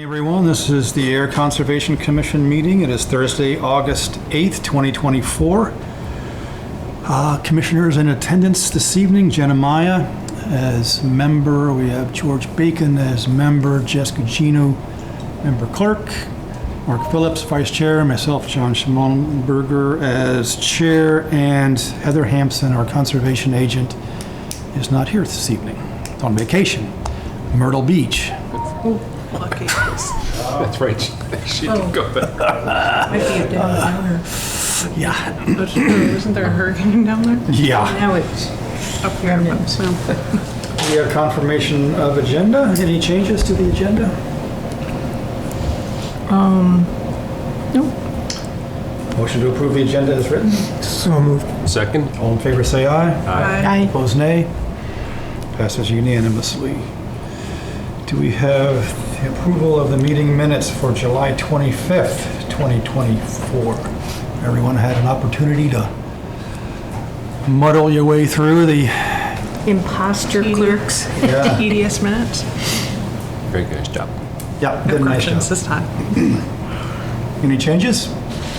Everyone, this is the Air Conservation Commission meeting. It is Thursday, August 8th, 2024. Commissioners in attendance this evening: Jeremiah as member, we have George Bacon as member, Jessica Gino, member clerk, Mark Phillips, vice chair, myself, John Schmonberger as chair, and Heather Hampson, our conservation agent, is not here this evening. It's on vacation, Myrtle Beach. Lucky. That's right. She did go back. Might be a downer. Yeah. But isn't there a hurricane down there? Yeah. Now it's up here. So. We have confirmation of agenda. Any changes to the agenda? Nope. Motion to approve the agenda as written. So moved. Second? All in favor say aye. Aye. Opposed nay. Passes unanimously. Do we have the approval of the meeting minutes for July 25th, 2024? Everyone had an opportunity to muddle your way through the... Imposter clerks. Yeah. Tedious minutes. Very good job. Yeah, No did a nice job. questions this time. Any changes?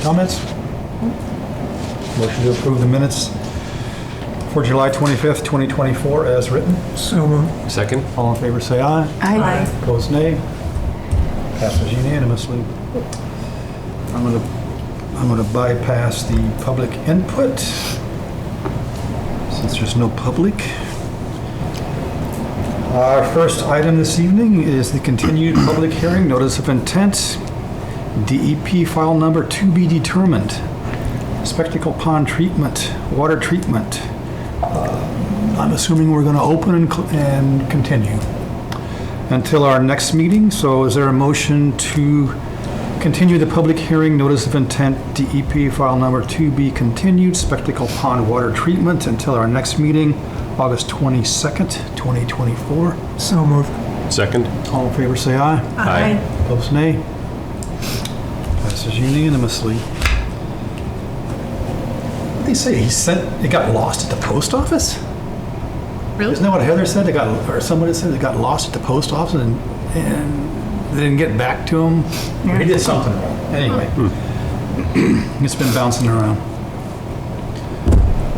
Comments? Motion to approve the minutes for July 25th, 2024 as written. So moved. Second? All in favor say aye. Aye. Opposed nay. Passes unanimously. I'm gonna bypass the public input since there's no public. Our first item this evening is the continued public hearing, notice of intent, DEP file number to be determined, Spectacle Pond treatment, water treatment. I'm assuming we're going to open and continue until our next meeting. So is there a motion to continue the public hearing, notice of intent, DEP file number to be continued, Spectacle Pond water treatment until our next meeting, August 22nd, 2024? So moved. Second? All in favor say aye. Aye. Opposed nay. Passes unanimously. What did they say? It got lost at the post office? Really? Isn't that what Heather said? Or somebody said it got lost at the post office and they didn't get back to him? He did something wrong. Anyway, it's been bouncing around.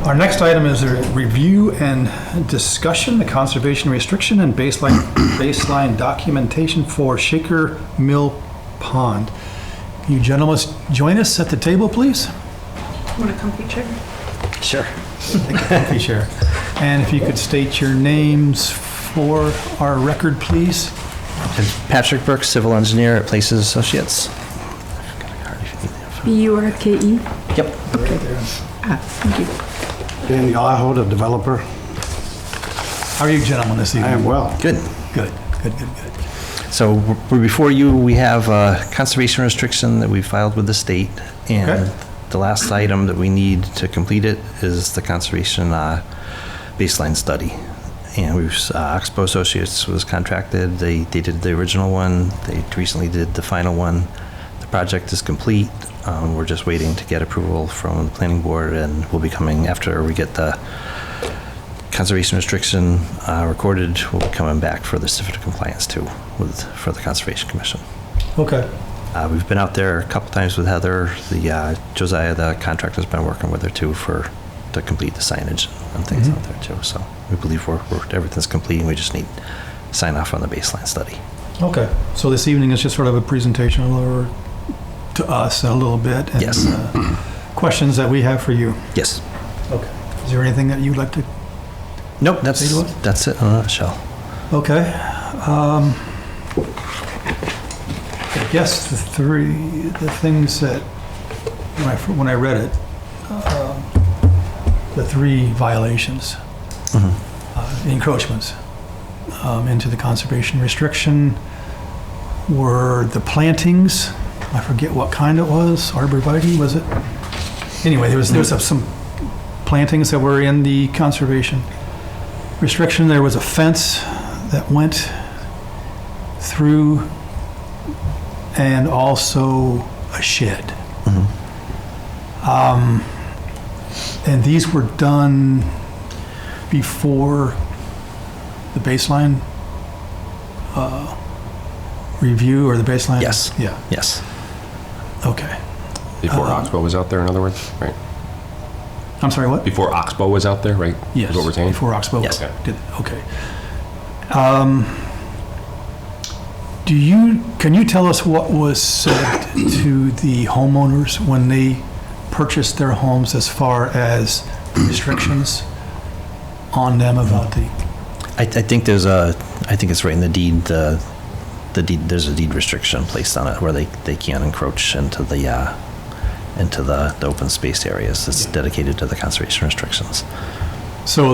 Our next item is a review and discussion, the conservation restriction and baseline documentation for Shaker Mill Pond. Can you gentlemen join us at the table, please? Want a comfy chair? Sure. Take a comfy chair. And if you could state your names for our record, please. Patrick Burke, civil engineer at Places Associates. B-U-R-K-E. Yep. Thank you. Daniel Aho, the developer. How are you gentlemen this evening? I am well. Good. Good. So we're before you. We have a conservation restriction that we filed with the state, and Okay. the last item that we need to complete it is the conservation baseline study. And Oxbow Associates was contracted. They did the original one. They recently did the final one. The project is complete. We're just waiting to get approval from the planning board, and we'll be coming after we get the conservation restriction recorded. We'll be coming back for the certificate of compliance too for the Conservation Commission. Okay. We've been out there a couple times with Heather. Josiah, the contractor's been working with her too to complete the signage and things out there too. So we believe everything's complete, and we just need sign off on the baseline study. Okay. So this evening is just sort of a presentation to us a little bit. And, Yes. questions that we have for you. Yes. Okay. Is there anything that you'd like to? Nope, Take a look. that's it in a nutshell. Okay. I guess the things that when I read it, the three violations, encroachments into the conservation restriction were the plantings. I forget what kind it was. Arborvitae, was it? Anyway, there was some plantings that were in the conservation restriction. There was a fence that went through, and also a shed. And these were done before the baseline review or the baseline? Yes. Yeah, Yes. okay. Before Oxbow was out there, in other words, right? I'm sorry, what? Before Oxbow was out there, right? Yes. Is what we're saying? Before Oxbow? Yes. Did, okay. Can you tell us what was said to the homeowners when they purchased their homes as far as restrictions on them about the, I think I think it's right in the deed, the deed, there's a deed restriction placed on it where they can't encroach into the open space areas. It's dedicated to the conservation restrictions. so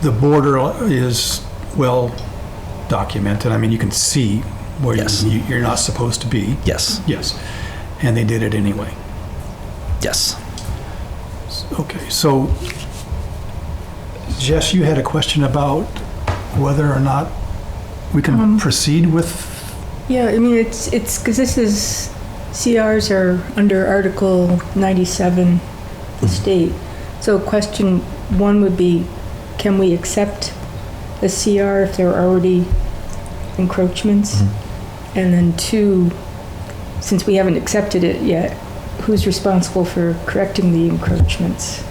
the border is well documented. I mean, you can see where Yes. you're not supposed to be. Yes. Yes. And they did it anyway. Yes. Okay, so Jess, you had a question about whether or not we can proceed with, Yeah, I mean, it's, because this is, CRs are under Article 97, the state. So question one would be, can we accept a CR if there are already encroachments? And then two, since we haven't accepted it yet, who's responsible for correcting the encroachments?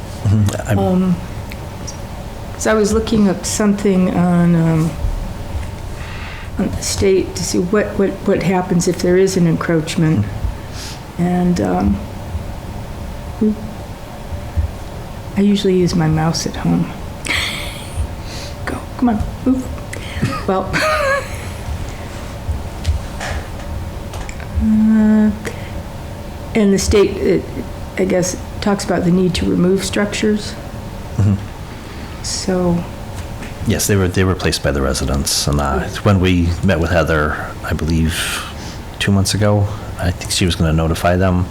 So I was looking up something on the state to see what happens if there is an encroachment. And I usually use my mouse at home. Go, come on, move. Well, and the state, I guess, talks about the need to remove structures. So, Yes, they were placed by the residents. And when we met with Heather, I believe 2 months ago, I think she was going to notify them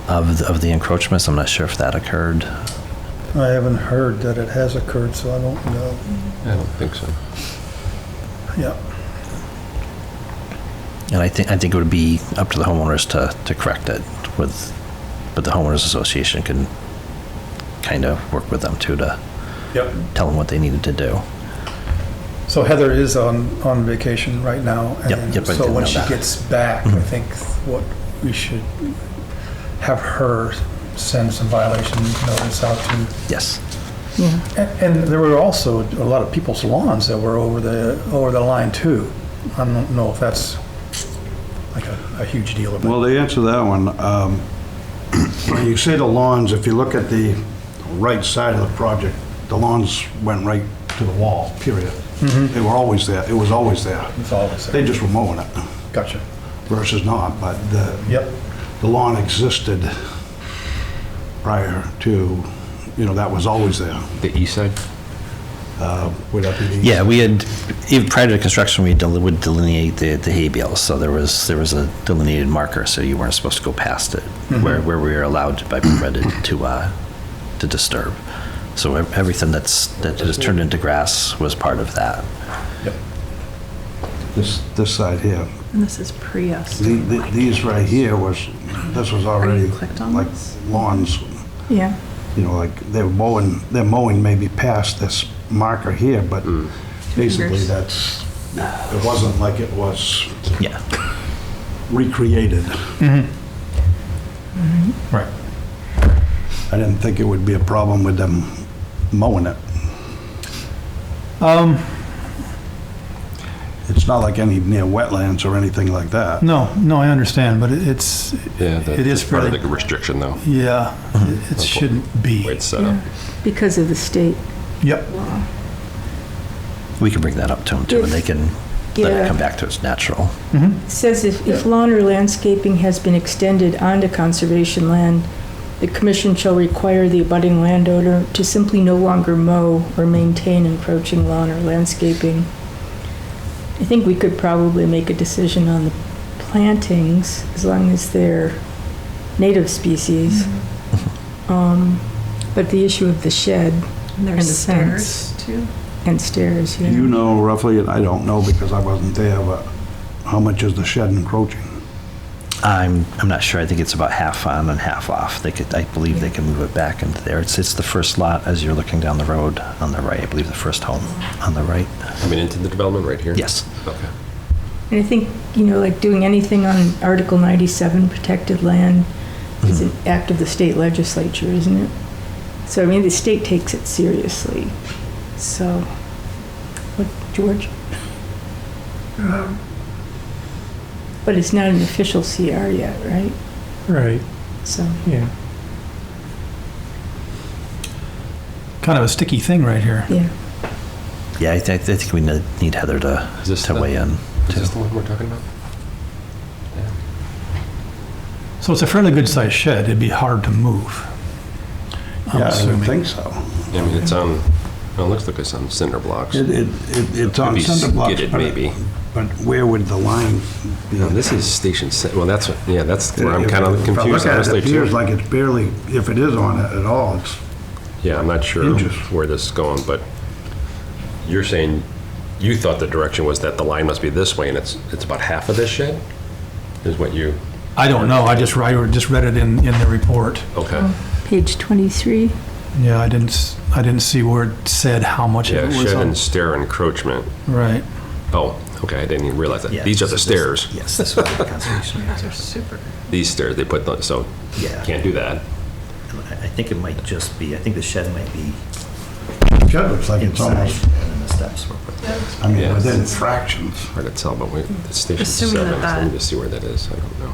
of the encroachments. I'm not sure if that occurred. I haven't heard that it has occurred, so I don't know. I don't think so. Yeah. And I think it would be up to the homeowners to correct it but the homeowners association can kind of work with them too to Yep. tell them what they needed to do. So Heather is on vacation right now. Yep, and yep, I so did when know she that. gets back, I think what we should have her send some violation notice out to. Yes. yeah. And there were also a lot of people's lawns that were over the line too. I don't know if that's like a huge deal about. Well, to answer that one, when you say the lawns, if you look at the right side of the project, the lawns went right to the wall, period. They were always there. It was always there. It's all the same. They just were mowing it Gotcha. versus not, but Yep. the lawn existed prior to, that was always there. The east side? Would that be the? Yeah, we had, even prior to construction, we would delineate the hay bales. So there was a delineated marker, so you weren't supposed to go past it, where we were allowed by permitted to disturb. So everything that is turned into grass was part of that. Yep. This side here. And this is pre-us. These right here this was already clicked on like this? lawns, Yeah. like they're mowing maybe past this marker here, but basically fingers. it wasn't like it was Yeah. recreated. Right. I didn't think it would be a problem with them mowing it. It's not like any near wetlands or anything like that. No, I understand, but it's, Yeah, it is part of fairly, the restriction, though. yeah, it shouldn't The way be. it's set up. Because of the state. Yep. We can bring that up to them too, and they can let Yeah. it come back to its natural. It says if lawn or landscaping has been extended onto conservation land, the commission shall require the abutting landowner to simply no longer mow or maintain encroaching lawn or landscaping. I think we could probably make a decision on the plantings as long as they're native species. But the issue of the shed And And there's the stairs fence. too. and stairs, Do you know roughly, and I don't know because I wasn't there, but how much is the shed encroaching? I'm not sure. I think it's about half on and half off. I believe they can move it back into there. It's the first lot as you're looking down the road on the right. I believe the first home on the right. I mean, into the development right here? Yes. Okay. And I think, like doing anything on Article 97 protected land is an act of the state legislature, isn't it? So, I mean, the state takes it seriously. So, what, George? But it's not an official CR yet, right? Right, So, yeah. Kind of a sticky thing right here. yeah. Yeah, I think we need Heather Is this to the- weigh in. Is this too. the one we're talking about? So it's a fairly good-sized shed. It'd be hard to move. I'm Yeah, I assuming. don't think so. I mean, it's on, well, it looks like it's on cinder blocks. It's on Could be cinder blocks, skidded, but maybe. but where would the line be? No, this is Station 7. Well, that's, yeah, that's where I'm If- kind of if I confused, look at honestly, it, it appears too. like it's barely, if it is on it at all, it's, Yeah, I'm not sure Inches. where this is going, but you're saying you thought the direction was that the line must be this way, and it's about half of this shed? Is what you, I don't know. I just read it in the report. okay. Page 23. Yeah, I didn't see where it said how much Yeah, it was shed on. and stair encroachment. Right. Oh, okay, I didn't even realize that. Yeah, These are the this- stairs. Yes, this would be the conservation. Those are super. These stairs, they put, so Yeah. can't do that. I think it might just be, I think the shed might be shed looks like it's inside, almost, and then the steps were put there. I mean, Yeah. within fractions. Hard to tell, but wait, it's Station Assuming 7, that so let me that- just see where that is. I don't know.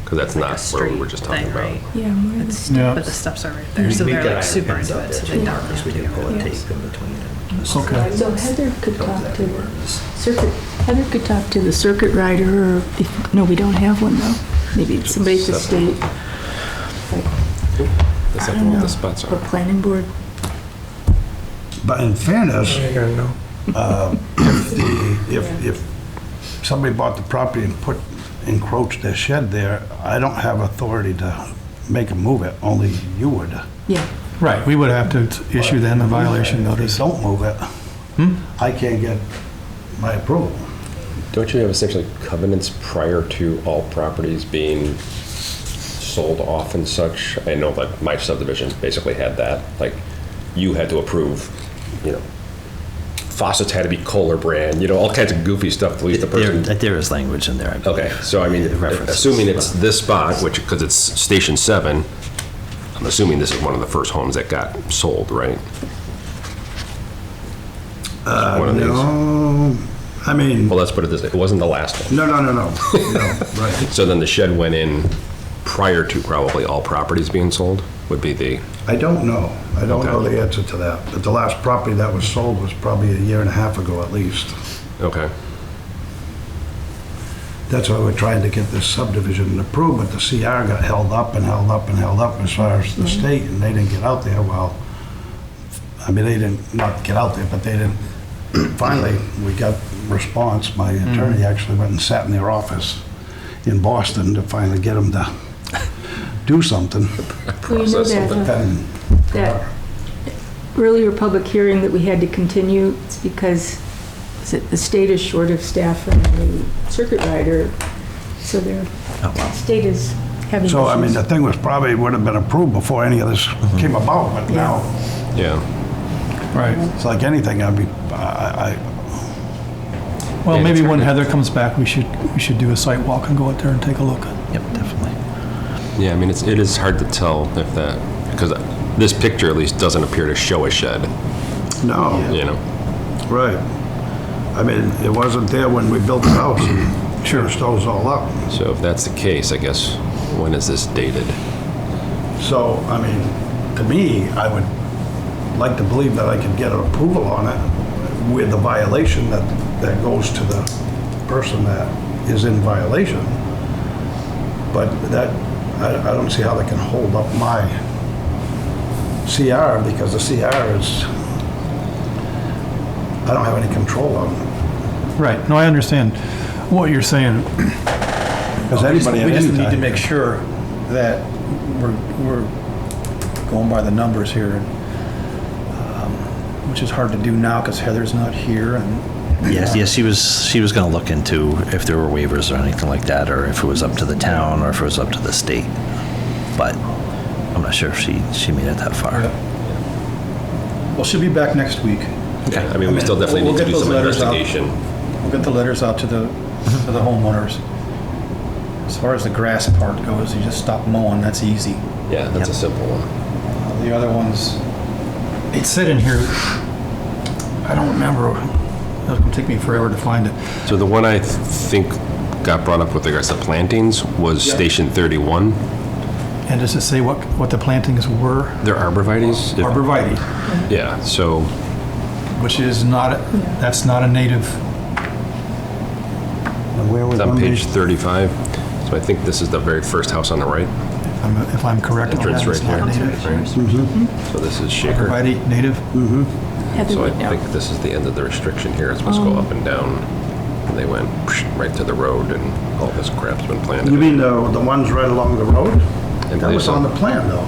Because that's Like a not where we were straight just talking thing, about. right? Yeah, more than- It's Yeah. but the steps are right there, so they're like super into it, so they don't have We to did go pull a over tape it. in between. Okay. So Heather could talk to the circuit, Heather could talk to the circuit rider, or if, no, we don't have one though. Maybe it's somebody at the state, That's I not don't what know, the spots or are. planning board. But in fairness, I gotta know. if somebody bought the property and encroached their shed there, I don't have authority to make them move it, only you would. Yeah, Right. We would have to issue them a violation If notice. they don't move it, I can't get my approval. Don't you have essentially covenants prior to all properties being sold off and such? I know that my subdivision basically had that. Like, you had to approve, faucets had to be Kohler brand, all kinds of goofy stuff to leave the person. There is language in there, I believe. Okay, so I mean, It references, assuming it's this spot, because it's Station 7, I'm assuming this is one of the first homes that got sold, right? One of these. No, I mean, Well, let's put it this way, it wasn't the last one. no, right. So then the shed went in prior to probably all properties being sold, would be the, I don't know. I don't know Okay. the answer to that. But the last property that was sold was probably a year and a half ago at least. okay. That's why we're trying to get this subdivision approved, but the CR got held up and held up and held up as far as the state, and they didn't get out there. Well, I mean, they didn't, not get out there, but they didn't, finally, we got response. My attorney actually went and sat in their office in Boston to finally get them to do something. well, you know Process that, something. And that earlier public hearing that we had to continue, it's because the state is short of staff and the circuit rider, so the state is having So, I mean, issues. the thing was probably would have been approved before any of this came about, but now, Yeah. Right. it's like anything, I'd be, Well, Yeah, maybe it's when hard to- Heather comes back, we should do a site walk and go out there and take a look. Yep, definitely. Yeah, I mean, it is hard to tell if that, because this picture at least doesn't appear to show a shed, no, right. I mean, it wasn't there when we built the house and finished those all up. So if that's the case, I guess, when is this dated? So, I mean, to me, I would like to believe that I could get an approval on it with the violation that goes to the person that is in violation. But that, I don't see how they can hold up my CR, because the CR is, I don't have any control on it. Right. No, I understand what you're saying. Because anybody at We just any need to time. make sure that we're going by the numbers here, which is hard to do now because Heather's not here and Yes, she was going to look into if there were waivers or anything like that, or if it was up to the town, or if it was up to the state. But I'm not sure if she made it that far. Well, she'll be back next week. Okay. I mean, we still definitely We'll need to get do those some letters out. investigation. We'll get the letters out to the homeowners. As far as the grass part goes, you just stop mowing, that's easy. Yeah, that's a simple one. The other ones, it said in here, I don't remember, it's gonna take me forever to find it. So the one I think got brought up with regards to plantings was Yeah. Station 31. And does it say what the plantings were? They're arborvitaes? Arborvitae, Yeah, so, which is not, that's not a native. And where was it's on one page these- 35. So I think this is the very first house on the right. If I'm correct on that, Entrance it's right not here. native. Right? So this is Shaker. Arborvitae, native? So I think this is the end of the restriction here. It's supposed to go up and down. And they went right to the road and all this crap's been planted. You mean the ones right along the road? I That believe was so. on the plan, though.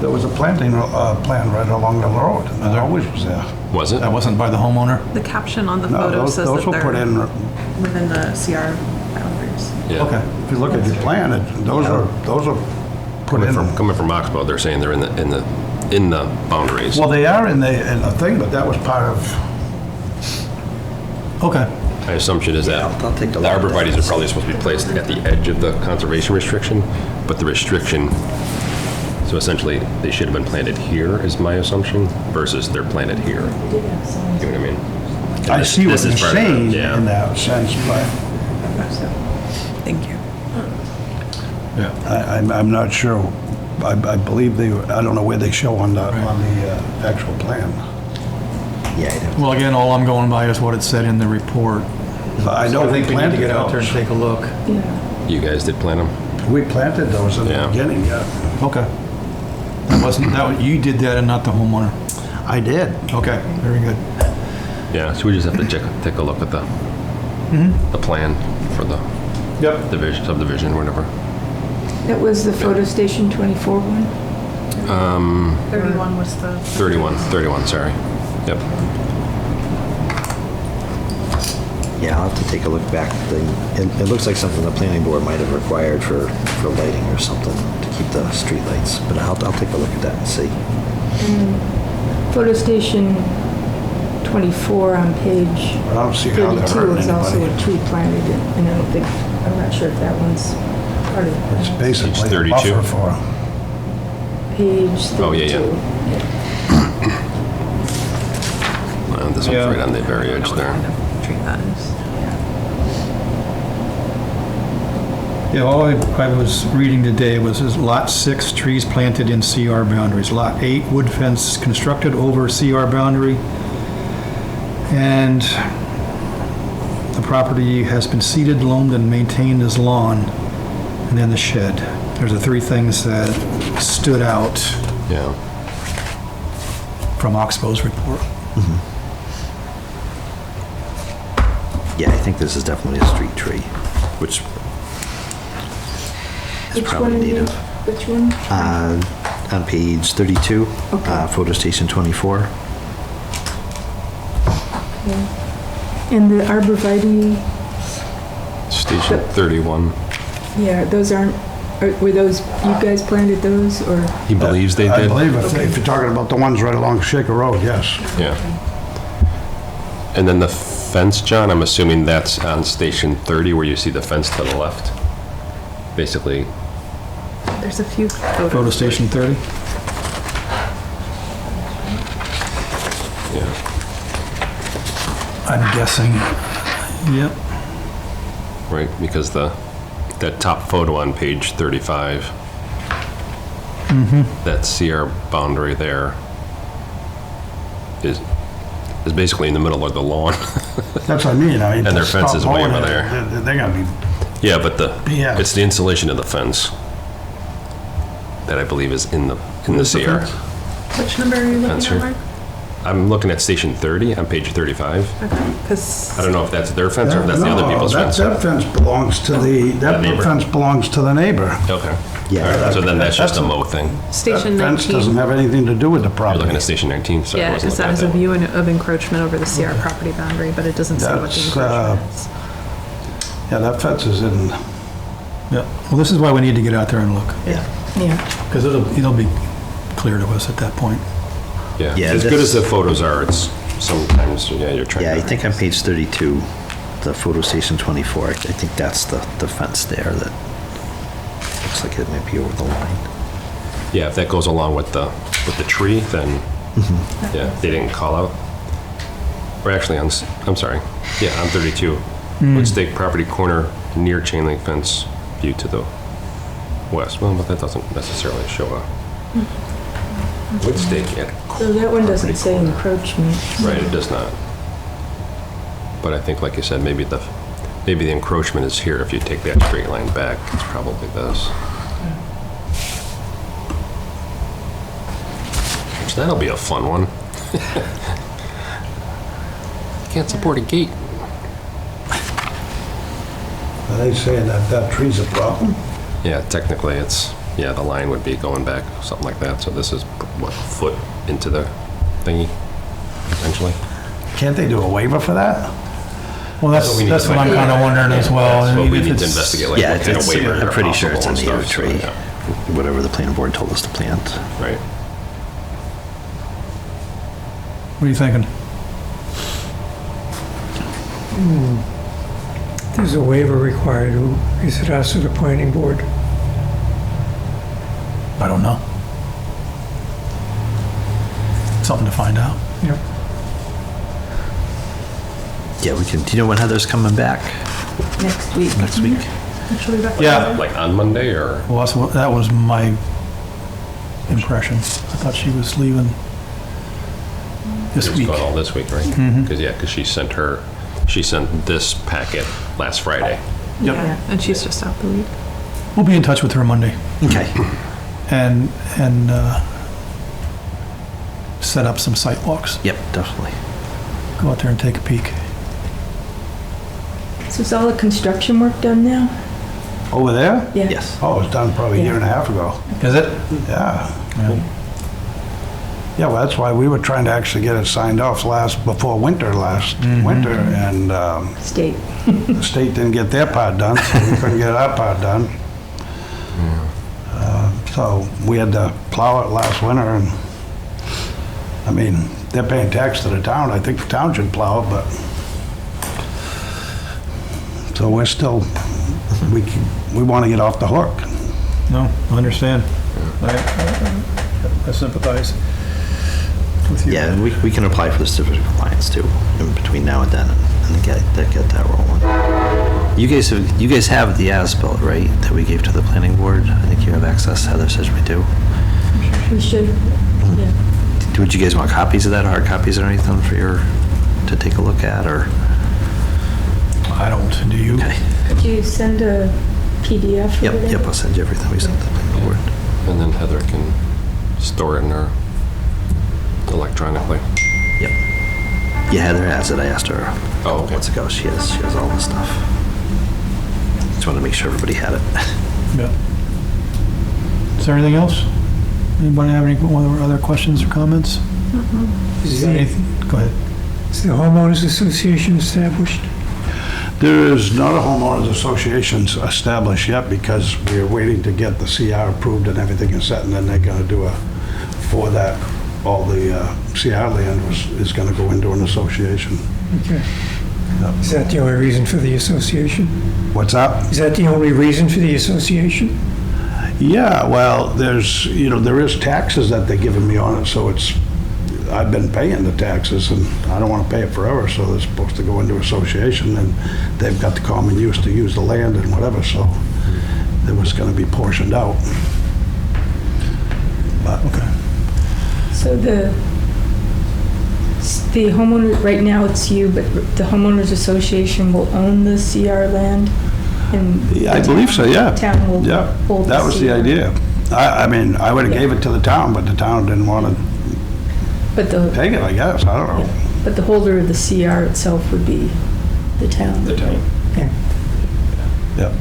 There was a planting plan right along the road, and that always was there. Was it? That wasn't by the homeowner? The caption on the No, photo those says those that were put they're in, within the CR boundaries. Yeah. Okay. if you look at your plan, those are put in. Coming from Oxbow, they're saying they're in the boundaries. Well, they are in the thing, but that was part of, Okay. My assumption is that I'll take a the look at that. arborvitaes are probably supposed to be placed at the edge of the conservation restriction, but the restriction, so essentially, they should have been planted here, is my assumption, versus they're planted here. You know what I mean? And I this- see what this you're is part of it, saying yeah. in that sense, but Thank you. Yeah. I'm not sure. I believe I don't know where they show on the actual plan. Yeah, I do. Well, again, all I'm going by is what it said in the report. But I So know I we think we need to planted get out there and those. take a look. Yeah. You guys did plant them? We planted those in the Yeah. beginning, yeah. Okay. You did that and not the homeowner? I did. Okay, very good. Yeah, so we just have to take a look at the plan for the Yep. subdivision, whatever. That was the photo station 24 one? 31 was the. 31, sorry. Yep. Yeah, I'll have to take a look back. It looks like something the planning board might have required for lighting or something to keep the street lights, but I'll take a look at that and see. Photo station 24 on page I don't see how they're 32 hurting is also anybody. a tree planted, and I don't think, I'm not sure if that one's part of It's the basically a 32. buffer for, page 32. Oh, yeah. This one's Yeah. right on the very edge there. Tree that is. Yeah, all I was reading today was Lot 6, trees planted in CR boundaries. Lot 8, wood fence constructed over CR boundary. And the property has been seeded, loamed, and maintained as lawn. And then the shed. There's the three things that stood out Yeah. from Oxbow's report. Yeah, I think this is definitely a street tree, which is Which probably one? native. Which one? On page 32, Okay. photo station 24. And the arborvitae, Station 31. yeah, those aren't, were those, you guys planted those, or? He believes they I did? believe if you're talking about the ones right along Shaker Road, yes. Yeah. And then the fence, John, I'm assuming that's on Station 30 where you see the fence to the left? Basically, There's a few photos. Photo station 30? yeah. I'm guessing. Yep. Right, because that top photo on page 35, that CR boundary there is basically in the middle of the lawn. That's what I mean. I mean, And their to fence stop is way mowing over it, there. They're gonna be, Yeah, but Yeah. it's the insulation of the fence that I believe is in the Where's the CR. fence? Which number are you looking Fence at, here. Mark? I'm looking at station 30 on page 35. Okay, because I don't know if that's their fence or if that's the other No, people's fence. that fence belongs to that neighbor. fence belongs to the neighbor. Okay. Yeah. All right, so then that's just a mow thing. Station That fence doesn't 19. have anything to do with the You're property. looking at station 19, so I Yeah, wasn't because that looking has at a that view one. of encroachment over the CR property boundary, but it doesn't say what the That's, encroachment is. Yeah, that fence is in, Yeah, well, this is why we need to get out there and look, Yeah. Yeah. because it'll be clear to us at that point. Yeah, Yeah, as good this- as the photos are, it's sometimes, yeah, you're trying to. Yeah, I think on page 32, the photo station 24, I think that's the fence there that looks like it might be over the line. Yeah, if that goes along with the tree, then, yeah, they didn't call out. Or actually, I'm sorry, yeah, on 32. Woodstake property corner near chain link fence view to the west. Well, but that doesn't necessarily show a Woodstake at. So that one doesn't property say corner. encroachment. Right, it does not. But I think, like you said, maybe the encroachment is here. If you take that straight line back, it's probably this. Which that'll be a fun one. Can't support a gate. are they saying that tree's a problem? Yeah, technically it's, yeah, the line would be going back, something like that. So this is, what, a foot into the thingy, essentially? Can't they do a waiver for that? Well, That's what we need that's to what I'm find kind of wondering as well. That's I what mean, we if need to it's- investigate, like Yeah, what kind of it's- waivers I'm are pretty sure possible it's and on the stuff, other so, tree, yeah. whatever the planning board told us to plant. Right. What are you thinking? There's a waiver required. Is it us or the planning board? I don't know. Something to find out. Yep. Yeah, we can, do you know when Heather's coming back? Next week. Next week? She'll be back Yeah. Like on Monday or? Well, that was my impression. I thought she was leaving this It's week. gone all this week, right? Mhm. Because she sent this packet last Friday. Yeah, and she's just out the week. We'll be in touch with her Monday Okay. and set up some site walks. Yep, definitely. Go out there and take a peek. So is all the construction work done now? Over there? Yeah. Yes. Oh, it was done probably a year and a half ago. Is it? Yeah. Yeah. Yeah, well, that's why we were trying to actually get it signed off before winter last winter, and State. the state didn't get their part done, so we couldn't get our part done. So we had to plow it last winter, and, I mean, they're paying tax to the town. I think the town should plow it, but, so we're still, we want to get off the hook. No, I understand. I sympathize with you. Yeah, and we can apply for the certificate of compliance too, in between now and then, and get that rolling. You guys have the as-built, right, that we gave to the planning board? I think you have access, Heather says we do. We should, yeah. Would you guys want copies of that, hard copies or anything to take a look at, or? I don't, do you? Okay. Could you send a PDF of it? Yep, I'll send you everything we sent to the planning board. And then Heather can store it in her electronically. Yep. Yeah, Heather has it. I asked her a Oh, couple okay. months ago. She has all the stuff. Just wanted to make sure everybody had it. Yeah. Is there anything else? Anybody have any other questions or comments? Is Got the anything? Go ahead. homeowners association established? There is not a homeowners association established yet because we're waiting to get the CR approved and everything is set, and then they're gonna do for that, all the CR land is gonna go into an association. Okay. Is that the only reason for the association? What's that? Is that the only reason for the association? Yeah, well, there is taxes that they're giving me on it, so I've been paying the taxes, and I don't want to pay it forever, so they're supposed to go into association, and they've got the common use to use the land and whatever, so it was going to be portioned out. But, Okay. So the homeowner, right now it's you, but the homeowners association will own the CR land? And yeah, I believe so, yeah. the town will Yeah, hold that was the CR? idea. I mean, I would have gave it to the town, but the town didn't want to But the, Take it, I guess, I don't know. but the holder of the CR itself would be the town. The town. Yeah, Yeah.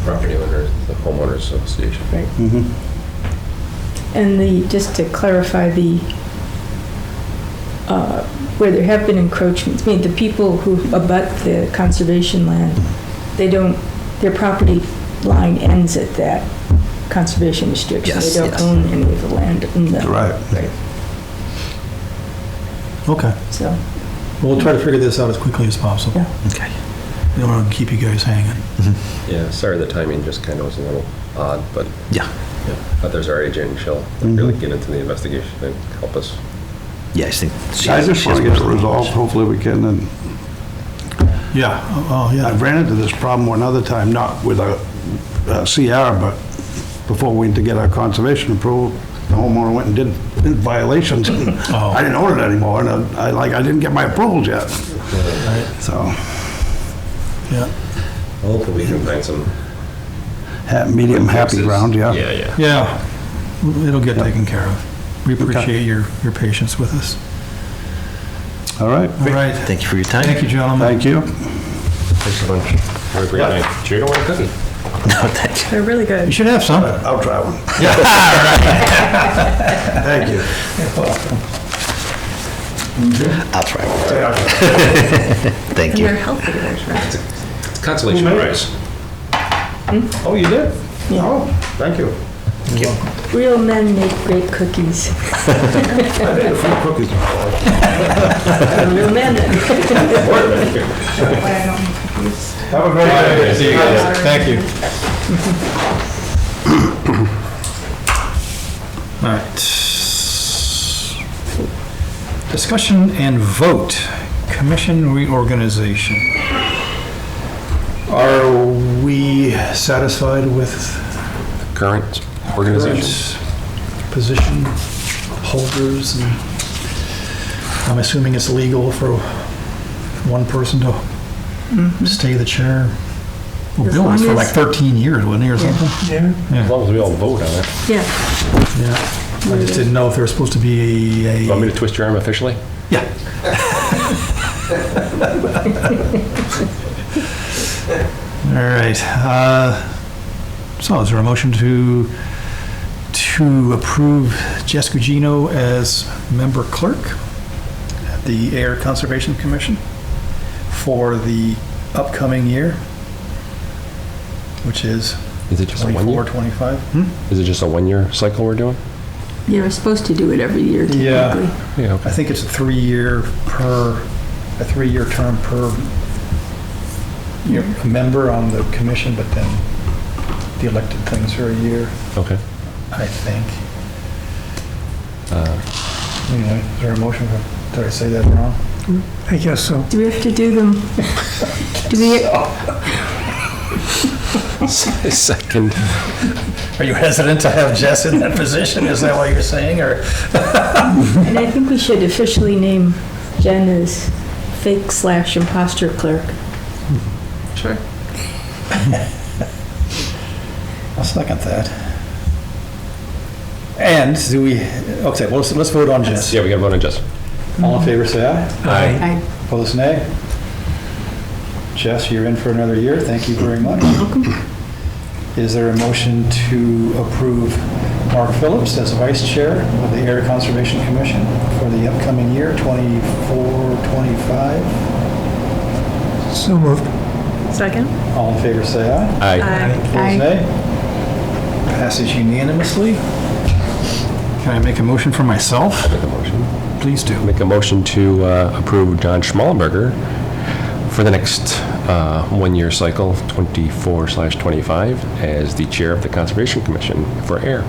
Property owners, the homeowners association. right. Mhm. And just to clarify where there have been encroachments, I mean, the people who abut the conservation land, their property line ends at that conservation restriction. Yes, They don't yes. own any of the land in the. Right. Okay. So, We'll try to figure this out as quickly as possible. yeah. Okay. We don't want to keep you guys hanging. Yeah, sorry the timing just kind of was a little odd, but Yeah. but there's our agent, and she'll really get into the investigation and help us. Yeah, I think. I just want to get it resolved, hopefully we can, and Yeah, oh, yeah. I've ran into this problem one other time, not with a CR, but before we went to get our conservation approval, the homeowner went and did violations, and Oh. I didn't own it anymore, and I didn't get my approvals yet. So, Yeah. Hopefully we can find some. medium happy fixes. ground, yeah. Yeah. Yeah, it'll get taken care of. We appreciate your patience with us. All right, All right. Thank you for your time. Thank you, gentlemen. thank you. Thanks a bunch. Have a great night. Sure you don't want a cookie? No, thank you. They're really You good. should have some. I'll try one. Thank you. I'll try one. Thank And you. they're healthy, they're right. It's consolation prize. Oh, you did? Yeah. Oh, thank you. Real men make great cookies. I made a few cookies. Real men. Have a great day. See you guys. Thank you. All right. Discussion and vote, commission reorganization. Are we satisfied with Current organization. current position holders? And I'm assuming it's legal for one person to stay the chair. Well, As Bill was long for like as- 13 years, wasn't he, or something? As long as we all vote on it. Yeah. Yeah. I just didn't know if there was supposed to be You want me a... to twist your arm officially? Yeah. All right. So is there a motion to approve Jess Gugino as member clerk at the Ayer Conservation Commission for the upcoming year, which is Is it just a 1 24, year? 25? Is it just a 1 year cycle we're doing? Yeah, we're supposed to do it every year Yeah. typically. Yeah. I think it's a three-year term per member on the commission, but then the elected things are a year, Okay. I think. Anyway, is there a motion? Did I say that wrong? I guess so. Do we have to do them? Do we, Second. Are you hesitant to have Jess in that position? Is that what you're saying, or? and I think we should officially name Jen as fake/imposter clerk. Sure. I'll second that. And do we, okay, well, let's vote on Jess. Yeah, we got to vote on Jess. All in favor, say aye. I Opposed, nay. Jess, you're in for another year. Thank you very much. Is there a motion to approve Mark Phillips as vice chair of the Ayer Conservation Commission for the upcoming year, 24-25? So moved. Second? All in favor, say aye. Aye. Opposed, Aye. nay. Passes unanimously. Can I make a motion for myself? Make a motion. Please do. Make a motion to approve John Schmallenberger for the next 1 year cycle, 24/25, as the chair of the Conservation Commission for Ayer.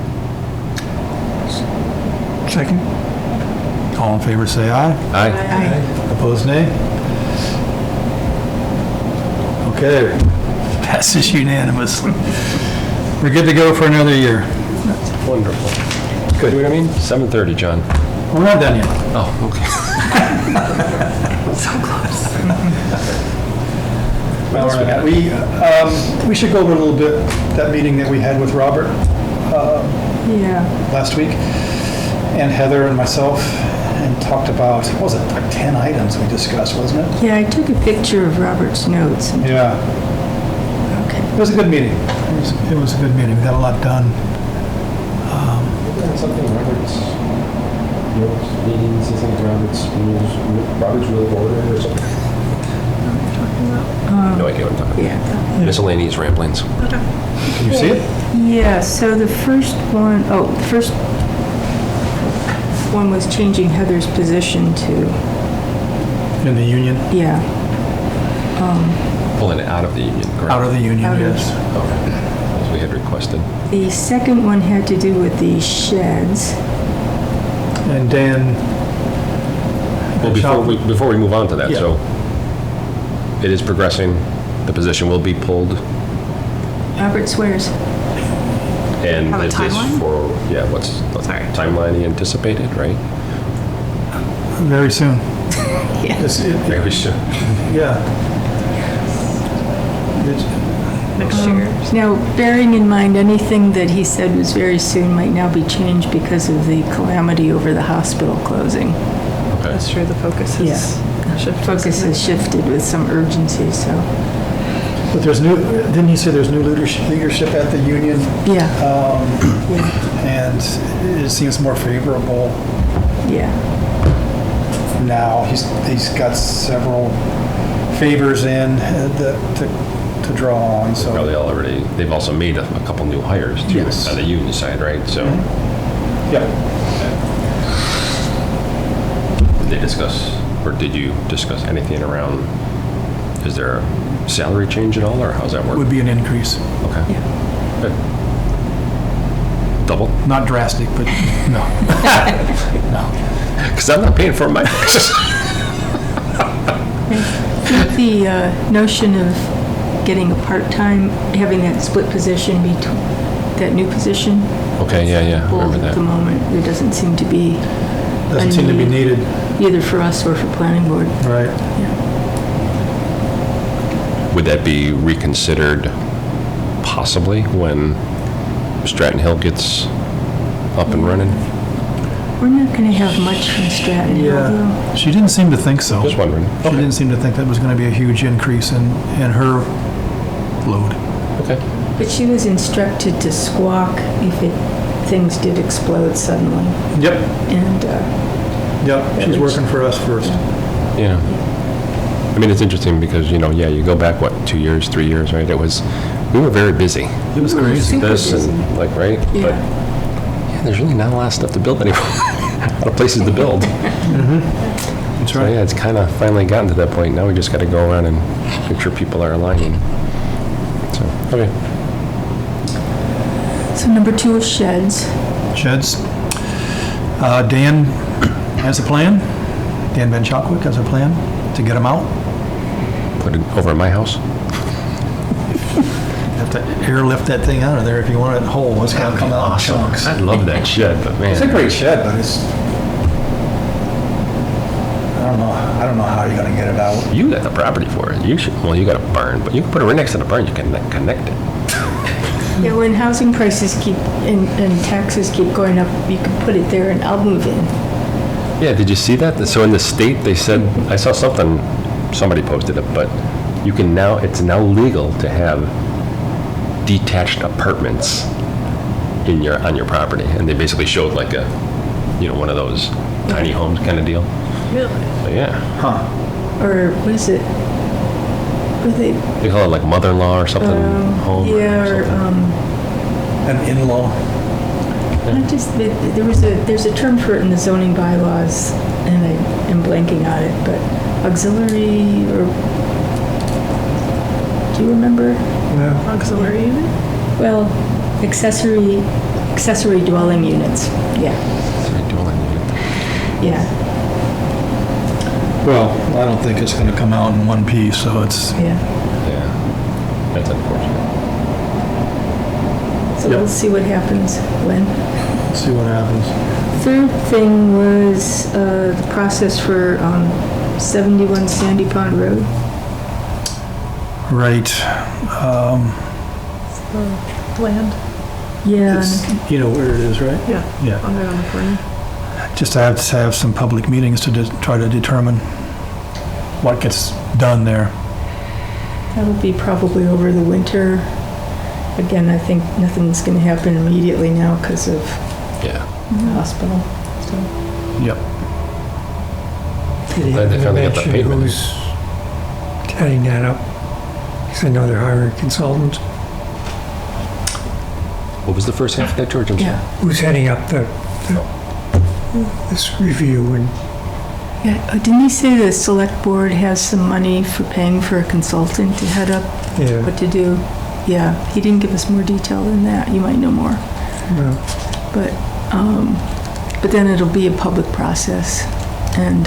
Second. All in favor, say aye. Aye. Opposed, nay? Okay, passes unanimously. We're good to go for another year. Wonderful. Good. Do you know what I mean? 7:30, John. We're not done yet. Oh, okay. Well, we're not. We should go over a little bit, that meeting that we had with Robert yeah. last week, and Heather and myself, and talked about, what was it, like 10 items we discussed, wasn't it? Yeah, I took a picture of Robert's notes. Yeah. Okay. It was a good meeting. It was a good meeting. We got a lot done. Something Robert's meetings, isn't Robert's Rule of Order or something? No idea what I'm talking about. Yeah. Miscellaneous ramblings. Can you see it? Yeah, so the first one was changing Heather's position to, In the union? yeah. Pulling it out of the union, correct? Out of the union, Out of- yes. Okay. As we had requested. The second one had to do with the sheds. And Dan, Well, before we move on to that, Yeah. so it is progressing. The position will be pulled. Robert swears. And Have a is this timeline? for, what's Sorry. timeline you anticipated, right? very soon. Yeah. Very soon. Yeah. It's- Next year. Now, bearing in mind, anything that he said was very soon might now be changed because of the calamity over the hospital closing. Okay. That's true, the focus is shifted. Focus has shifted with some urgency, so, But didn't he say there's new leadership at the union? yeah, And it seems more favorable yeah. now. He's got several favors in to draw on, so. Probably they've also made a couple new hires too, Yes. on the union side, right? So Yeah. did they discuss, or did you discuss anything around, is there a salary change at all, or how's that work? Would be an increase. Okay. Yeah. Good. Double? Not drastic, but no. No. Because I'm not paying for my books. The notion of getting a part-time, having that split position between, that new position, Okay, yeah, full remember at that. the moment, there doesn't seem to be Doesn't seem to be needed, either for us or for planning board. right? Yeah. Would that be reconsidered possibly when Stratton Hill gets up and running? We're not going to have much from Stratton Hill, though. She didn't seem to think so. Just wondering. She didn't seem to think that was going to be a huge increase in her load. Okay. But she was instructed to squawk if things did explode suddenly. Yep. And, Yep, she's working for us first. Yeah. I mean, it's interesting because, you go back, 2 years, 3 years, right? We were very busy. It was crazy. Super This busy. and right? But yeah. there's really not a lot of stuff to build anymore. A lot of places to build. That's So right. yeah, it's kind of finally gotten to that point. Now we just got to go around and make sure people are aligning. So, okay. So number 2 is sheds. Sheds. Dan has a plan. Dan Ben Chocwick has a plan to get them out. Put it over at my house. Have to airlift that thing out of there if you want it whole. It's got to come out in chunks. I love that shed, but man. It's a great shed, but it's, I don't know how you're gonna get it out. You got the property for it. You got a barn, but you can put it right next to the barn. You can connect it. Yeah, when housing prices keep, and taxes keep going up, you can put it there and I'll move in. Yeah, did you see that? So in the state, they said, I saw something, somebody posted it, but it's now legal to have detached apartments on your property. And they basically showed like one of those tiny homes kind of deal. Really? So yeah, Huh. Or what is it? What are they? they call it like mother-in-law or something, home Yeah, or or, something. An in-law. there's a term for it in the zoning bylaws, and I am blanking on it, but auxiliary, or, do you remember? Auxiliary unit? Well, accessory dwelling units, yeah, Sorry, dwelling unit. yeah, Well, I don't think it's gonna come out in one piece, so it's, yeah. Yeah, that's unfortunate. So Yep. we'll see what happens when. let's see what happens. Third thing was the process for 71 Sandy Pond Road. Right. Land? Yeah, It's, you know where it is, right? Yeah. Yeah. On there on the corner. just to have some public meetings to try to determine what gets done there. That'll be probably over the winter. Again, I think nothing's going to happen immediately now because of Yeah. the hospital. So, Yep. Did he They finally got the mention pavement. who's heading that up? Because I know they're hiring consultants. What was the first half of that, George? I'm sorry. yeah. Who's heading up this review and Yeah. Didn't he say the select board has some money for paying for a consultant to head up yeah, what to do? Yeah, he didn't give us more detail than that. You might know more. well, But then it'll be a public process, and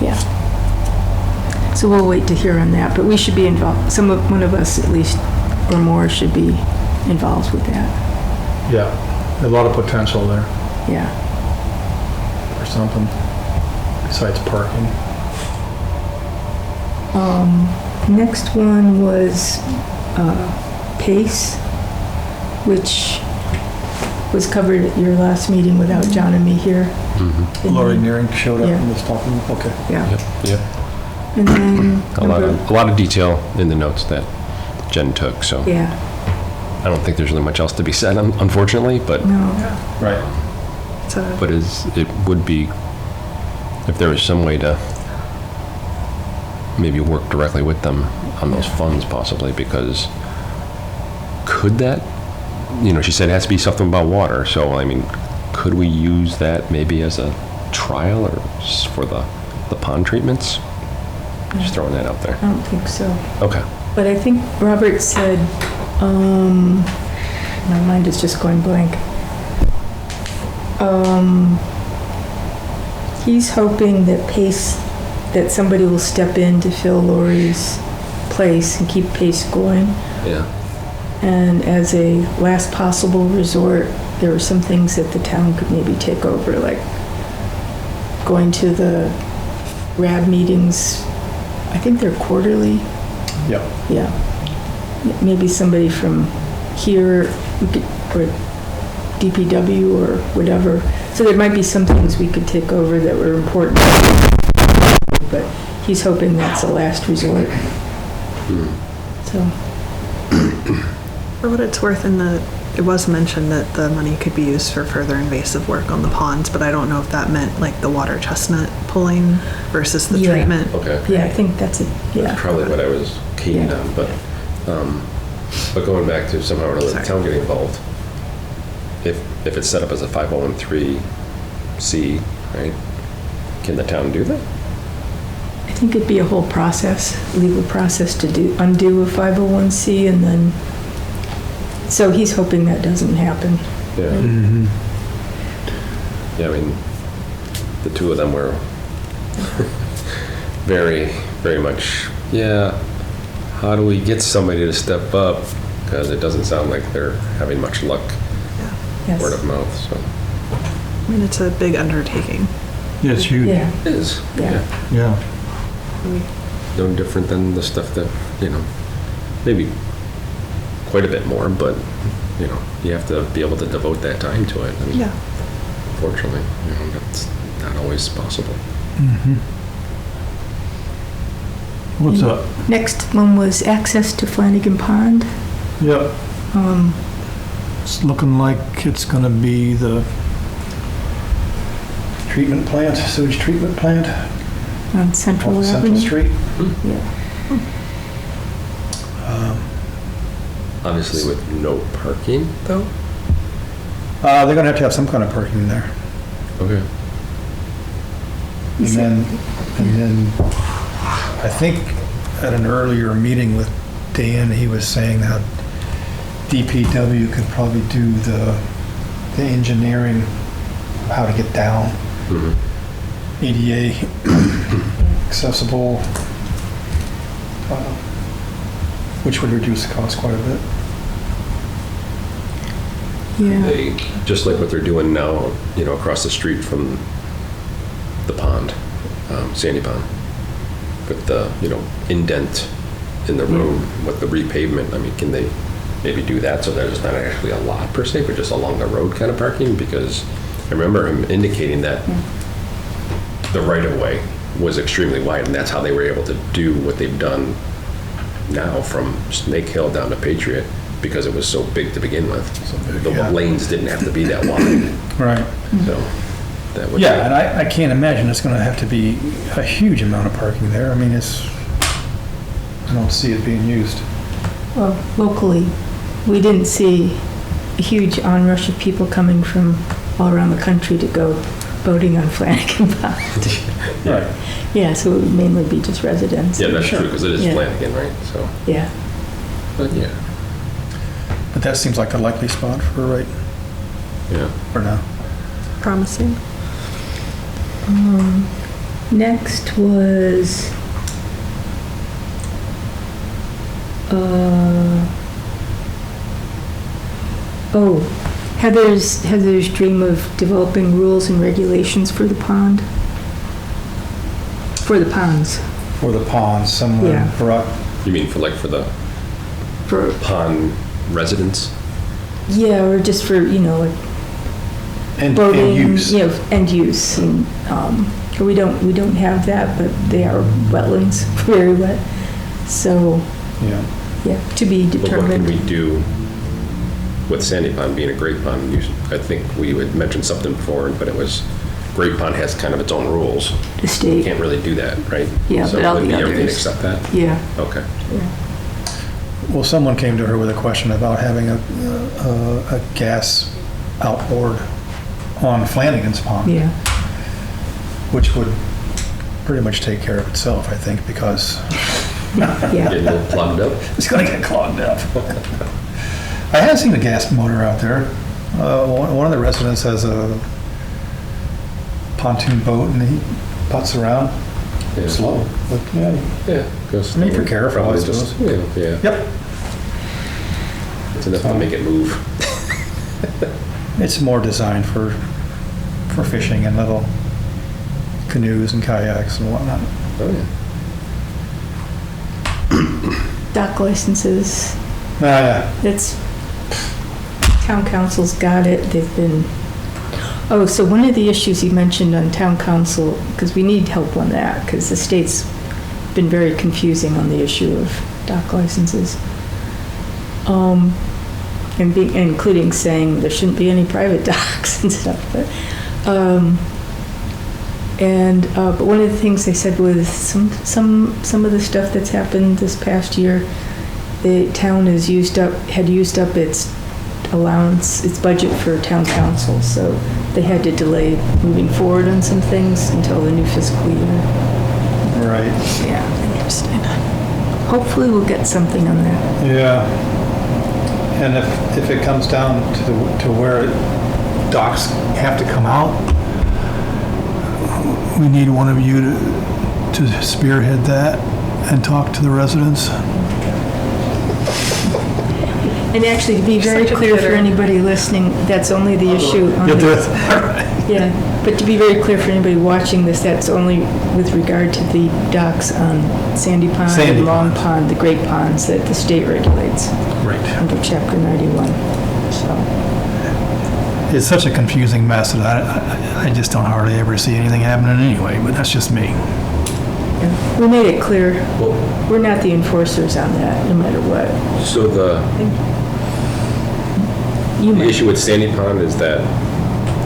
yeah. So we'll wait to hear on that, but we should be involved. One of us at least, or more, should be involved with that. Yeah, a lot of potential there Yeah. for something besides parking. Next one was PACE, which was covered at your last meeting without John and me here. Mm-hmm. Lori Nearing showed up Yeah. and was talking, okay. Yeah. Yep, yep. And then A lot of detail in the notes that Jen took, so yeah. I don't think there's really much else to be said, unfortunately, but No. Right. So, it would be, if there was some way to maybe work directly with them on those funds possibly, because could that, she said it has to be something about water, so I mean, could we use that maybe as a trial or for the pond treatments? Just throwing that out there. I don't think so. Okay. But I think Robert said, my mind is just going blank. He's hoping that somebody will step in to fill Lori's place and keep PACE going. Yeah. And as a last possible resort, there are some things that the town could maybe take over, like going to the RAB meetings. I think they're quarterly. Yep. Yeah. Maybe somebody from here, or DPW or whatever. So there might be some things we could take over that were important. But he's hoping that's a last resort. So, for what it's worth, it was mentioned that the money could be used for further invasive work on the ponds, but I don't know if that meant like the water chestnut pulling versus the Yeah. treatment. Okay. yeah, I think that's it. Yeah. That's probably what I was keen Yeah. on, but going back to somehow or another, the Sorry. town getting involved. If it's set up as a 501(c), right? Can the town do that? I think it'd be a whole process, legal process to undo a 501c, and then, so he's hoping that doesn't happen. Yeah. Mm-hmm. Yeah, I mean, the two of them were very, very much, yeah, how do we get somebody to step up? Because it doesn't sound like they're having much luck, Yes. word of mouth, so. I mean, it's a big undertaking. Yeah, it's huge. Yeah, It is. Yeah. Yeah. No different than the stuff that, maybe quite a bit more, but, you have to be able to devote that time to it. And Yeah. Unfortunately, that's not always possible. Mm-hmm. What's up? next one was access to Flanagan Pond. Yep. It's looking like it's gonna be the treatment plant, sewage treatment plant On Central off Avenue. Central Street. Yeah. Obviously with no parking, though? They're gonna have to have some kind of parking there. Okay. And then, I think at an earlier meeting with Dan, he was saying that DPW could probably do the engineering of how to get down, Mhm. ADA accessible, which would reduce the cost quite a bit. Yeah. Just like what they're doing now, across the street from the pond, Sandy Pond, with the, indent in the road with the repavement. I mean, can they maybe do that so there's not actually a lot per se, but just along the road kind of parking? Because I remember him indicating that the right-of-way was extremely wide, and that's how they were able to do what they've done now from Snake Hill down to Patriot, because it was so big to begin with. The yeah. lanes didn't have to be that wide, Right. so that would. Yeah, and I can't imagine it's gonna have to be a huge amount of parking there. I mean, I don't see it being used. Well, locally, we didn't see a huge onrush of people coming from all around the country to go boating on Flanagan Pond. Right. Yeah, so it would mainly be just residents. Yeah, that's true, because it is Yeah. Flanagan, right? So, Yeah. but yeah, But that seems like the likely spot for yeah. now. Promising. Next was, Heather's dream of developing rules and regulations for the pond. For the ponds. For the ponds, someone Yeah. brought, You mean for the For, pond residents? yeah, or just for, like and boating, use. end use. And, we don't have that, but they are wetlands, very wet. So, Yeah. yeah, to be But what can we determined. do with Sandy Pond being a great pond? I think we had mentioned something before, but it was, Great Pond has kind of its own rules. The You state, can't really do that, right? Yeah, So but all would the be everything others. except that? yeah. Okay. Well, someone came to her with a question about having a gas outboard on Flanagan's Pond, Yeah, which would pretty much take care of itself, I think, because yeah. Getting a little plugged up? it's going to get clogged up. I have seen a gas motor out there. One of the residents has a pontoon boat, and he putts around Yeah. slow. But yeah, Yeah. goes I mean, if you're slowly. careful, I Probably just, suppose. yeah. yep. It's enough to make it move. It's more designed for fishing and little canoes and kayaks and whatnot. Oh, yeah. Dock licenses, Yeah. it's, town council's got it, they've been, oh, so one of the issues you mentioned on town council, because we need help on that, because the state's been very confusing on the issue of dock licenses. Including saying there shouldn't be any private docks and stuff, but, but one of the things they said was some of the stuff that's happened this past year, the town had used up its allowance, its budget for town council, so they had to delay moving forward on some things until the new fiscal year. Right. Yeah, interesting. Hopefully we'll get something on that. Yeah. And if it comes down to where docks have to come out, we need one of you to spearhead that and talk to the residents. And actually, to be very clear for anybody listening, that's only the issue on You'll do it. Yeah, but to be very clear for anybody watching this, that's only with regard to the docks on Sandy Pond Sandy and Long Pond. Pond, the great ponds that the state regulates Right. under Chapter 91. So, It's such a confusing mess that I just don't hardly ever see anything happening anyway, but that's just me. yeah. We made it clear, Well, we're not the enforcers on that, no matter what. so the You might. issue with Sandy Pond is that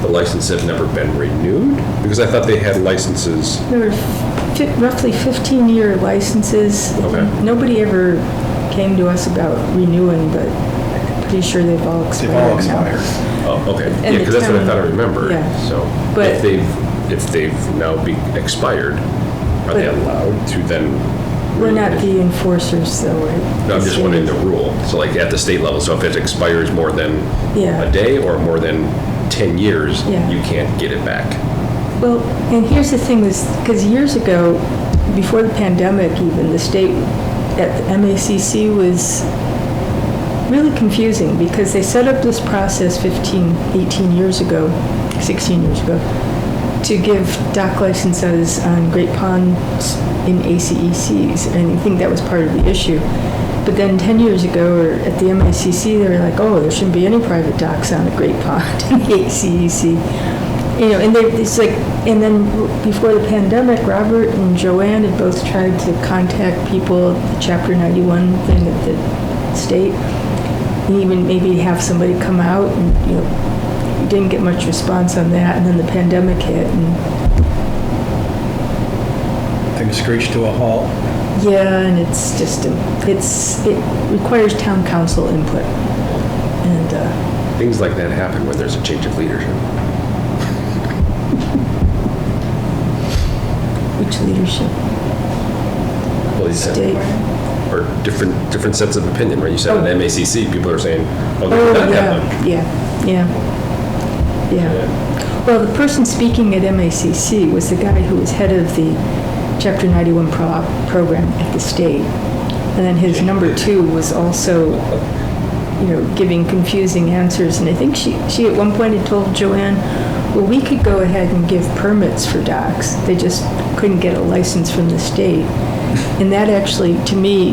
the licenses have never been renewed? Because I thought they had licenses. There were roughly 15-year licenses. Okay. Nobody ever came to us about renewing, but I'm pretty sure they've all expired They've all now. expired. Oh, okay. And Yeah, the because that's what I town- thought I remembered. yeah. So But- if they've now expired, are they But- allowed to then? We're not the enforcers, though, right? No, I'm just wondering the rule. So like at the state level, so if it expires more than Yeah. a day or more than 10 years, Yeah. you can't get it back. Well, and here's the thing is, because years ago, before the pandemic even, the state at the MACC was really confusing because they set up this process 18 years ago, 16 years ago, to give dock licenses on Great Ponds in ACECs, and I think that was part of the issue. But then 10 years ago, or at the MACC, they were like, oh, there shouldn't be any private docks on a Great Pond in the ACEC. you know, and it's like, and then before the pandemic, Robert and Joanne had both tried to contact people, the Chapter 91 thing at the state, and even maybe have somebody come out, and, you know, we didn't get much response on that, and then the pandemic hit, and Things screeched to a halt. yeah, and it's just, it requires town council input, and, Things like that happen when there's a change of leadership. which leadership? Well, you said, State. or different sets of opinion, right? You said at MACC, people are saying, oh, they Oh, did not have them. yeah. Well, the person speaking at MACC was the guy who was head of the Chapter 91 program at the state. And then his number two was also, you know, giving confusing answers. And I think she at one point had told Joanne, well, we could go ahead and give permits for docks. They just couldn't get a license from the state. And that actually, to me,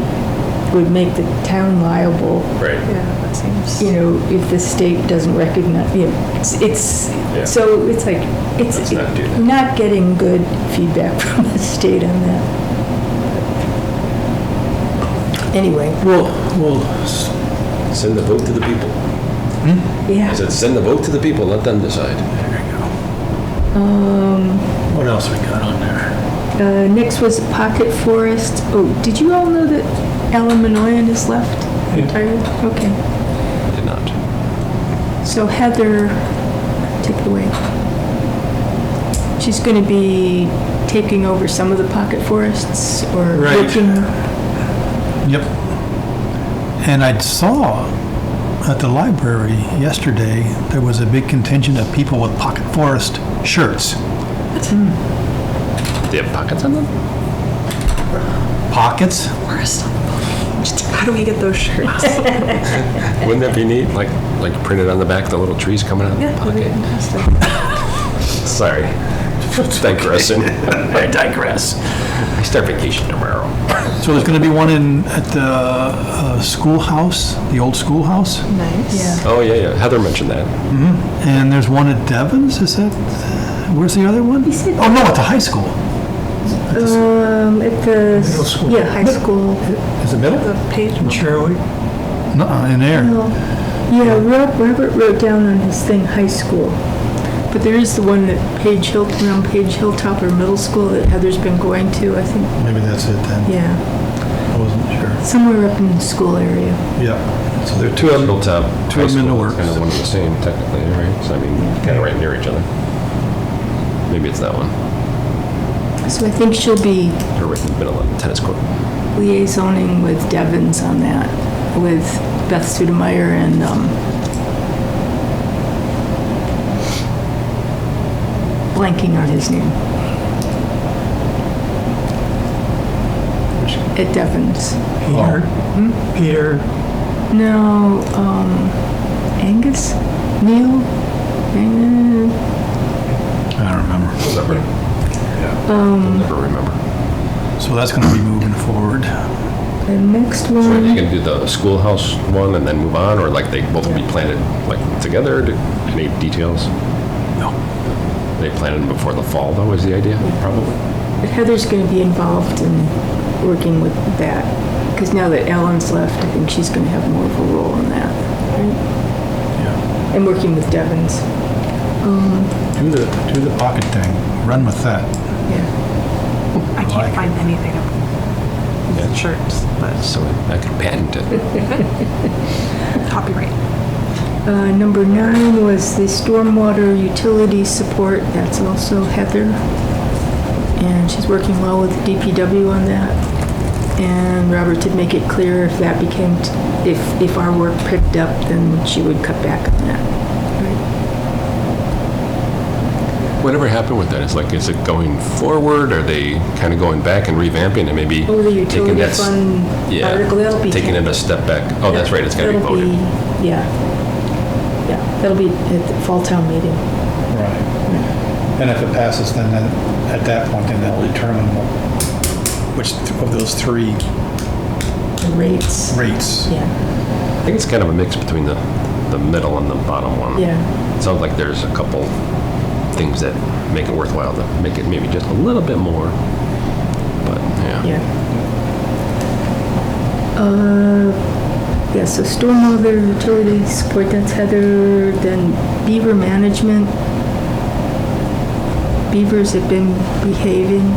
would make the town liable, Right. Yeah, that seems. you know, if the state doesn't recognize, you know, it's Yeah. so it's like, it's Let's not do that. not getting good feedback from the state on that. Anyway, We'll Send the vote to the people. I yeah. said, send the vote to the people, let them decide. what else we got on there? Next was Pocket Forest. Oh, did you all know that Alan Minoyan is left entirely? Okay. Did not. So Heather, take it away. She's going to be taking over some of the pocket forests or Right. working. Yep. And I saw at the library yesterday, there was a big contingent of people with Pocket Forest shirts. Do you have pockets on them? Pockets? Worst on the page. How do we get those shirts? Wouldn't that be neat? Like printed on the back, the little trees coming out of the Yeah, that'd be pocket? fantastic. Sorry. Digressing. I digress. I start vacation tomorrow. So there's going to be one at the schoolhouse, the old schoolhouse, Nice. Yeah. Oh, yeah. Heather mentioned that. and there's one at Devon's. Is that? Where's the other one? He said- Oh no, at the high school. At the, Middle school. yeah, high school. Is it middle? The page. In Sherwood? No, in there. Well, yeah, Robert wrote down on his thing high school. But there is the one that around Page Hilltop or middle school that Heather's been going to, I think. Maybe that's it then. Yeah, I wasn't sure. somewhere up in the school area. Yeah. So there are two of them. Hilltop Two of them in the works. Kind of one and the same, technically, right? So, I mean, kind of right near each other. Maybe it's that one. So I think she'll be Or right in the middle of the tennis court. liaisoning with Devens on that, with Beth Sudemeyer and, blanking on his name. At Devens. Peter? Peter? No, Angus? Neil? I don't remember. Never remember. So that's going to be moving forward. The next So are you one, going to do the schoolhouse one and then move on? Or like they both will be planted like together? Any details? No. They planted them before the fall, though, is the idea? Probably. Heather's going to be involved in working with that, because now that Ellen's left, I think she's going to have more of a role in that, right? Yeah. And working with Devens. Do the pocket thing. Run with that. Yeah. I can't find anything of shirts, but So I could patent it. copyright. Number 9 was the stormwater utility support. That's also Heather. And she's working well with DPW on that. And Robert did make it clear if that became, if our work picked up, then she would cut back on that. Right? Whatever happened with that? Is it going forward? Are they kind of going back and revamping and maybe Oh, the taking utility that? fund article, that'll be. Taking it a step back. Oh, that's right. It's got to be That'll voted. Yeah. Yeah, that'll be at the fall town meeting. Right. And if it passes, then at that point, then they'll determine which of those three The rates. rates. Yeah, I think it's kind of a mix between the middle and the bottom one. yeah. It sounds like there's a couple things that make it worthwhile to make it maybe just a little bit more. But, yeah. Yeah. Yeah, so stormwater utility support, that's Heather, then beaver management. Beavers have been behaving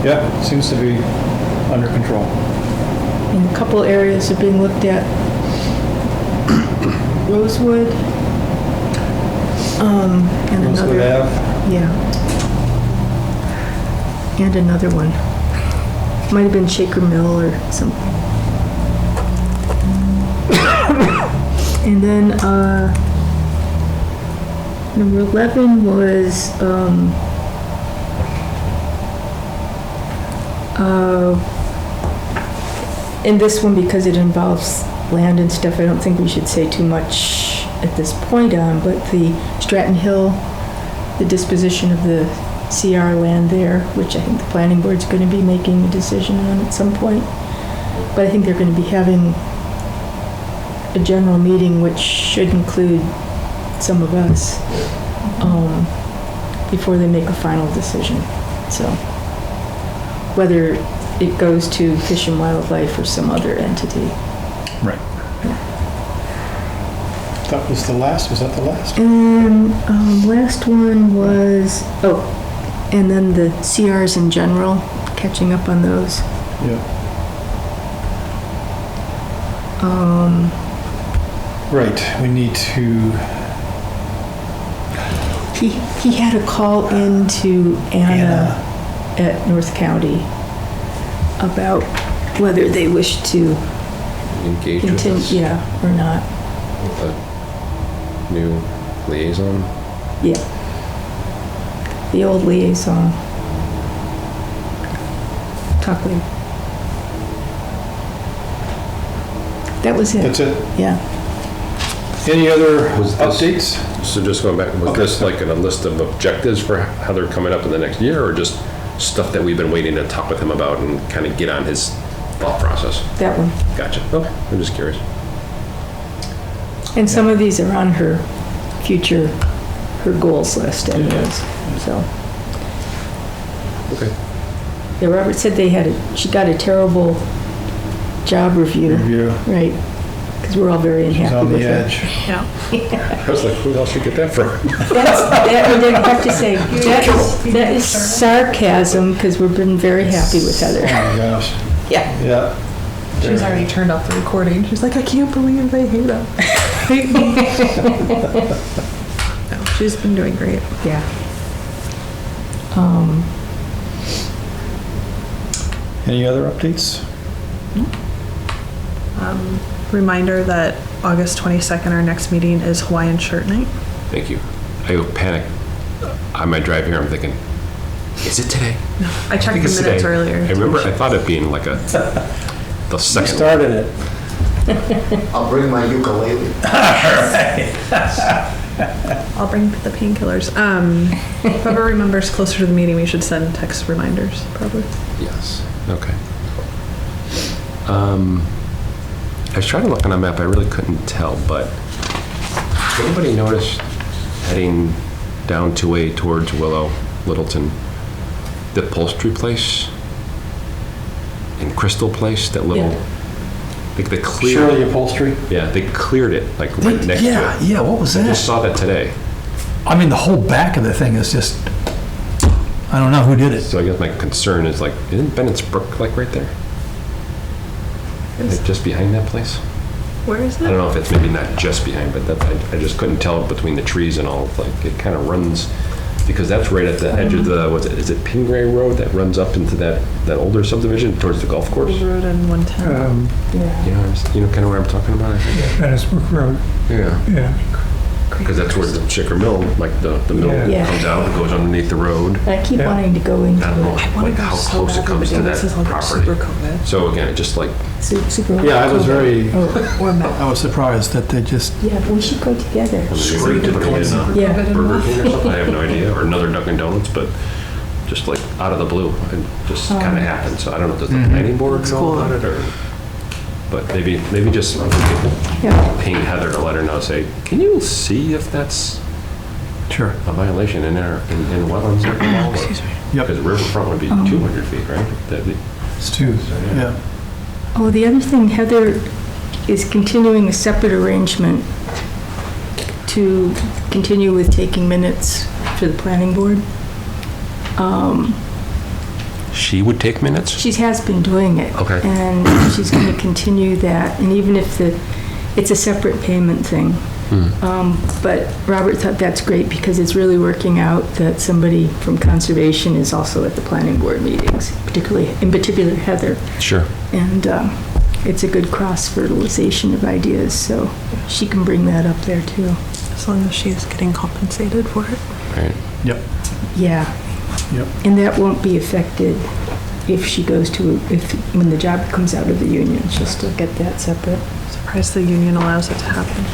Yeah, seems to be under control. in a couple areas are being looked at. Rosewood. And Rosewood another, Ave. yeah. And another one. Might have been Shaker Mill or something. And then, number 11 was, and this one, because it involves land and stuff, I don't think we should say too much at this point on, but the Stratton Hill, the disposition of the CR land there, which I think the planning board's going to be making a decision on at some point. But I think they're going to be having a general meeting, which should include some of us, before they make a final decision. So whether it goes to Fish and Wildlife or some other entity. Right. That was the last, was that the last? And last one was, and then the CRs in general, catching up on those. Yeah. Right, we need to, He had a call in to Anna at North County about whether they wish to Engage with continue, us yeah, or not. with a new liaison. Yeah. The old liaison. Talk later. That was it. that's it. Yeah. Any other Was this- updates? So just going back, was this like a list of objectives for how they're coming up in the next year, or just stuff that we've been waiting to talk with him about and kind of get on his thought process? That one. Gotcha. Okay, I'm just curious. And some of these are on her future, her goals list anyways, so. Okay. Yeah, Robert said she got a terrible job review. Right, because we're all very She's unhappy on with the her. edge. Yeah. I was like, who else should get that from? I have to say, that is sarcasm, because we've been very happy with Oh Heather. my gosh. Yeah. Yeah. She's already turned off the recording. She's like, I can't believe they hate us. No, she's been doing great. Yeah. Any other updates? Reminder that August 22nd, our next meeting is Hawaiian Shirt Night. Thank you. I panicked on my drive here. I'm thinking, is it today? I checked think the it's minutes today. earlier. I remember I thought it being like the second. Started it. I'll bring my ukulele. I'll bring the painkillers. Whoever remembers closer to the meeting, we should send text reminders, probably. Yes. Okay. I was trying to look on a map. I really couldn't tell, but did anybody notice heading down 2A towards Willow, Littleton, the upholstery place and Crystal Place, that little, Yeah. they cleared. Shirley Upholstery? Yeah, they cleared it like right next to it. Yeah, what was I that? just saw that today. I mean, the whole back of the thing is just, I don't know who did it. So I guess my concern is like, isn't Bennett's Brook like right there? Like just behind that place? Where is I it? don't know if it's maybe not just behind, but that, I just couldn't tell between the trees and all, like, it kind of runs, because that's right at the edge of the, is it Pingray Road that runs up into that older subdivision towards the golf course? Road and 110. Yeah. You know kind of what I'm talking about, I think? Venice Brook Road, Yeah, yeah. because that's where the Shaker Mill, like the mill Yeah. comes out and goes underneath the road. I keep Yeah. wanting to go into I don't know, it. like how close it comes to that property. COVID. So again, it just like, Super. Yeah, I was very, Oh, Or Mel. I was surprised that they just, yeah, we should go together. straight to putting in Yeah. Burger King or something, I have no idea, or another Dunkin' Donuts, but just like out of the blue, it just kind of happened, so I don't know, does the planning board know about it, or, but maybe just Yeah. ping Heather to let her know, say, can you see if that's Sure. a violation in wetlands. Yep. Because riverfront would be 200 feet, right? That'd be- It's two, yeah. Oh, the other thing, Heather is continuing a separate arrangement to continue with taking minutes for the planning board. She would take minutes? She has been doing it. Okay. And she's going to continue that, and even if it's a separate payment thing. But Robert thought that's great because it's really working out that somebody from conservation is also at the planning board meetings, in particular Heather. Sure. And it's a good cross-fertilization of ideas, so she can bring that up there too. As long as she's getting compensated for it. Right. Yep. Yeah. Yep. And that won't be affected if she goes when the job comes out of the union. She'll still get that separate. Surprised the union allows it to happen.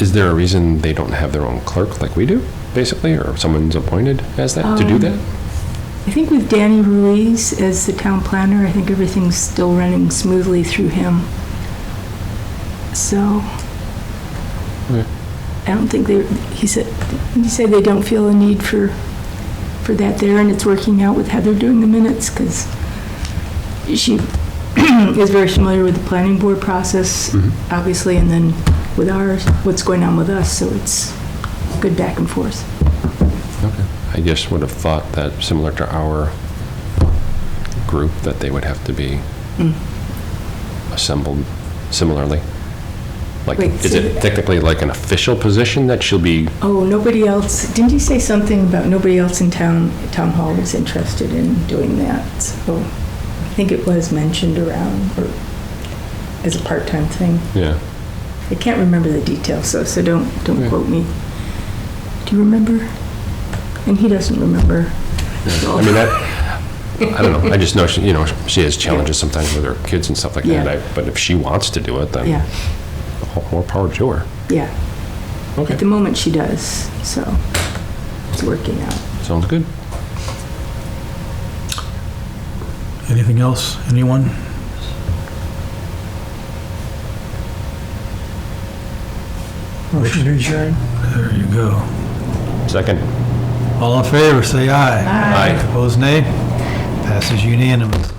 Is there a reason they don't have their own clerk like we do, basically, or someone's appointed as that, to do that? I think with Danny Ruiz as the town planner, I think everything's still running smoothly through him. So, Okay. I don't think he said they don't feel a need for that there, and it's working out with Heather doing the minutes, because she is very familiar with the planning board process, obviously, and then with what's going on with us, so it's good back and forth. Okay. I just would have thought that similar to our group, that they would have to be assembled similarly. Like, Wait, is it technically like an official position that she'll be? Oh, nobody else, didn't you say something about nobody else in town hall was interested in doing that? So I think it was mentioned around, or as a part-time thing. Yeah. I can't remember the details, so don't quote me. Do you remember? And he doesn't remember. So- I mean, I don't know. I just know she has challenges sometimes with her kids and stuff like Yeah. that. But if she wants to do it, then Yeah, more power to her. yeah. Okay. At the moment, she does, so it's working out. Sounds good. Anything else? Anyone? Motion to adjourn. There you go. Second. All in favor, say aye. Aye. Opposed, nay. Passes unanimous.